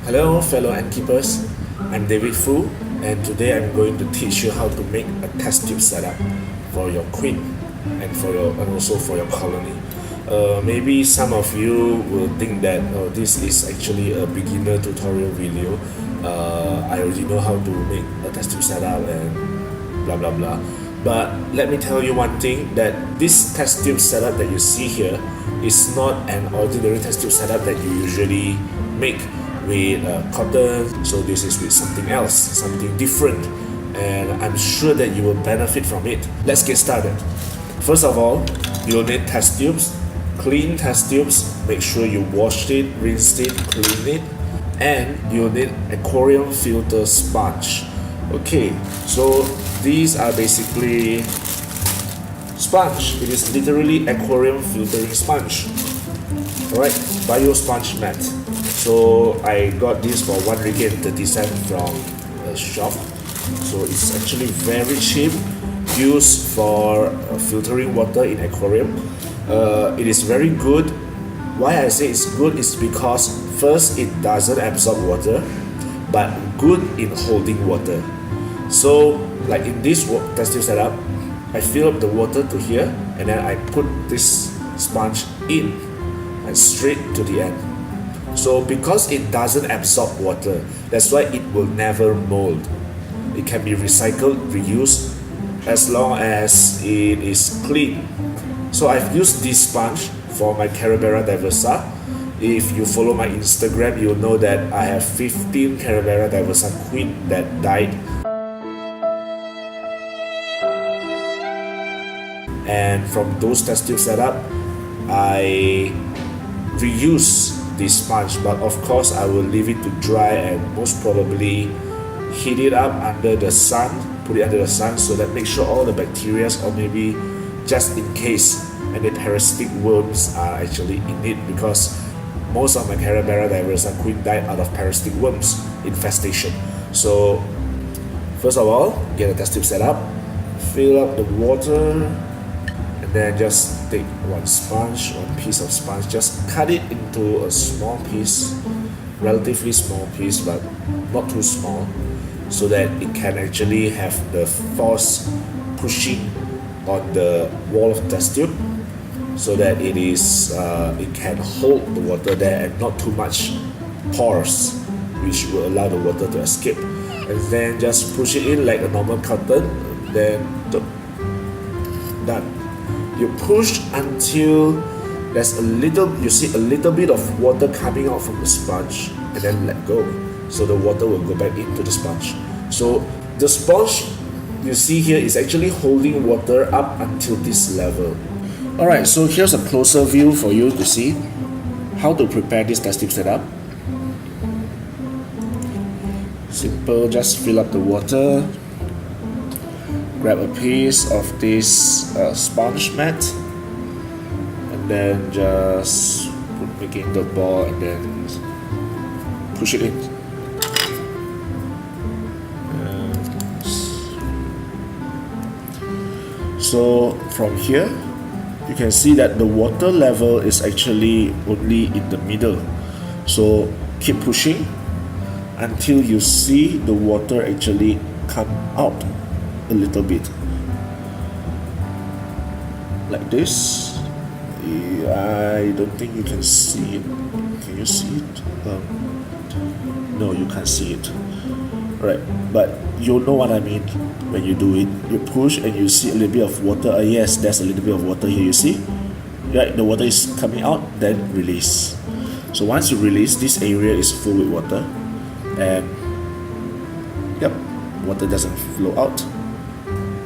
Hello fellow ant-keepers, I'm David Fu, and today I'm going to teach you how to make a test tube setup for your queen and also for your colony. Maybe some of you will think that this is actually a beginner tutorial video. I already know how to make a test tube setup and blah blah blah. But let me tell you one thing, that this test tube setup that you see here is not an ordinary test tube setup that you usually make with cotton. So this is with something else, something different, and I'm sure that you will benefit from it. Let's get started. First of all, you'll need test tubes, clean test tubes. Make sure you washed it, rinsed it, cleaned it, and you'll need aquarium filter sponge. Okay, so these are basically sponge. It is literally aquarium filtering sponge. Alright, bio sponge mat. So I got this for 1 ringgit and 30 cents from a shop. So it's actually very cheap, used for filtering water in aquarium. It is very good. Why I say it's good is because first, it doesn't absorb water, but good in holding water. So like in this test tube setup, I fill up the water to here, and then I put this sponge in and straight to the end. So because it doesn't absorb water, that's why it will never mold. It can be recycled, reused, as long as it is clean. So I've used this sponge for my Carabera diversa. If you follow my Instagram, you'll know that I have 15 Carabera diversa queen that died. And from those test tube setup, I reuse this sponge, but of course I will leave it to dry and most probably heat it up under the sun, put it under the sun, so that make sure all the bacteria, or maybe just in case any parasitic worms are actually in it, because most of my Carabera diversa queen died out of parasitic worms infestation. So first of all, get a test tube set up, fill up the water, and then just take one piece of sponge, just cut it into a small piece, relatively small piece, but not too small, so that it can actually have the force pushing on the wall of the test tube, so that it can hold the water there and not too much pores, which will allow the water to escape. And then just push it in like a normal cotton, then done. You push until you see a little bit of water coming out from the sponge, and then let go. So the water will go back into the sponge. So the sponge you see here is actually holding water up until this level. Alright, so here's a closer view for you to see how to prepare this test tube setup. Simple, just fill up the water. Grab a piece of this sponge mat, and then just making the ball and then push it in. So from here, you can see that the water level is actually only in the middle. So keep pushing until you see the water actually come out a little bit, like this. I don't think you can see it. Can you see it? No, you can't see it. Right, but you know what I mean when you do it. You push and you see a little bit of water. Yes, there's a little bit of water here, you see? Right, the water is coming out, then release. So once you release, this area is full with water, and yep, water doesn't flow out.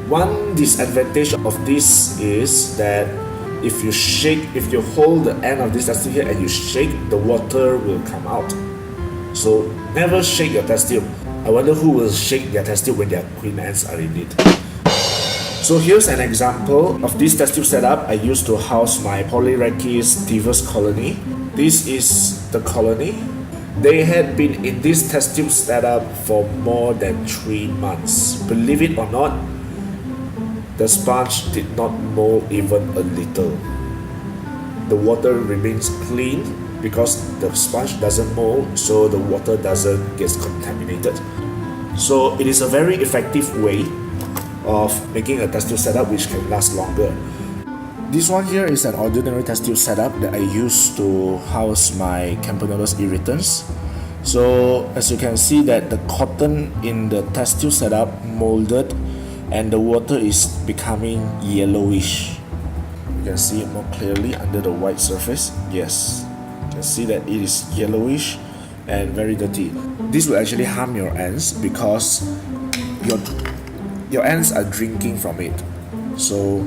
One disadvantage of this is that if you hold the end of this test tube here and you shake, the water will come out. So never shake your test tube. I wonder who will shake their test tube when their queen ants are in it. So here's an example of this test tube setup I used to house my Polyrhachis divus colony. This is the colony. They had been in this test tube setup for more than 3 months. Believe it or not, the sponge did not mold even a little. The water remains clean because the sponge doesn't mold, so the water doesn't get contaminated. So it is a very effective way of making a test tube setup which can last longer. This one here is an ordinary test tube setup that I use to house my Campanolos irritants. So as you can see that the cotton in the test tube setup molded and the water is becoming yellowish. You can see it more clearly under the white surface. Yes, you can see that it is yellowish and very dirty. This will actually harm your ants because your ants are drinking from it. So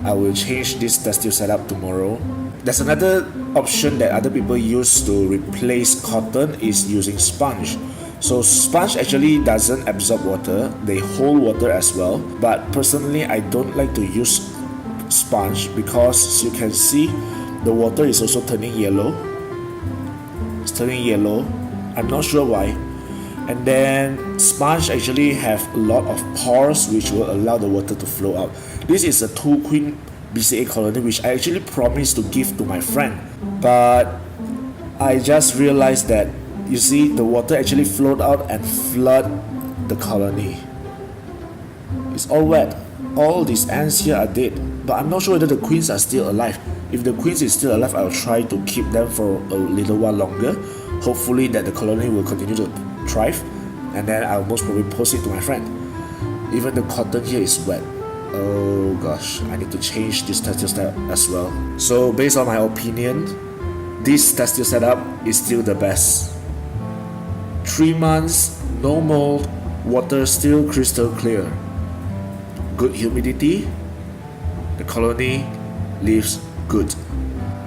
I will change this test tube setup tomorrow. There's another option that other people use to replace cotton is using sponge. So sponge actually doesn't absorb water, they hold water as well. But personally, I don't like to use sponge because as you can see, the water is also turning yellow. It's turning yellow. I'm not sure why. And then sponge actually have a lot of pores which will allow the water to flow out. This is a 2 queen BCA colony which I actually promised to give to my friend, but I just realized that, you see, the water actually flowed out and flood the colony. It's all wet. All these ants here are dead, but I'm not sure whether the queens are still alive. If the queens is still alive, I'll try to keep them for a little while longer. Hopefully that the colony will continue to thrive, and then I'll most probably post it to my friend. Even the cotton here is wet. Oh gosh, I need to change this test tube setup as well. So based on my opinion, this test tube setup is still the best. 3 months, no mold, water still crystal clear. Good humidity, the colony lives good.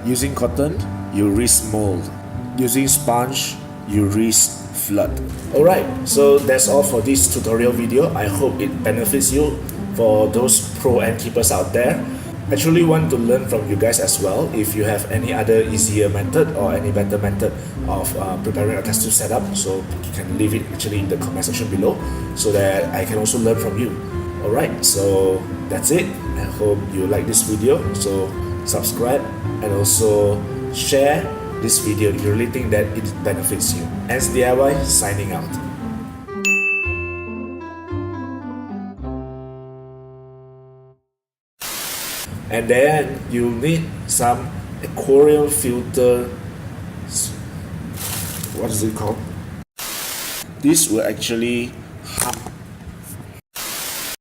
Using cotton, you risk mold. Using sponge, you risk flood. Alright, so that's all for this tutorial video. I hope it benefits you. For those pro ant keepers out there, I truly want to learn from you guys as well. If you have any other easier method or any better method of preparing a test tube setup, so you can leave it actually in the comment section below so that I can also learn from you. Alright, so that's it. I hope you like this video. So subscribe and also share this video if you really think that it benefits you. Ants DIY signing out. And then you need some aquarium filter. What is it called? This will actually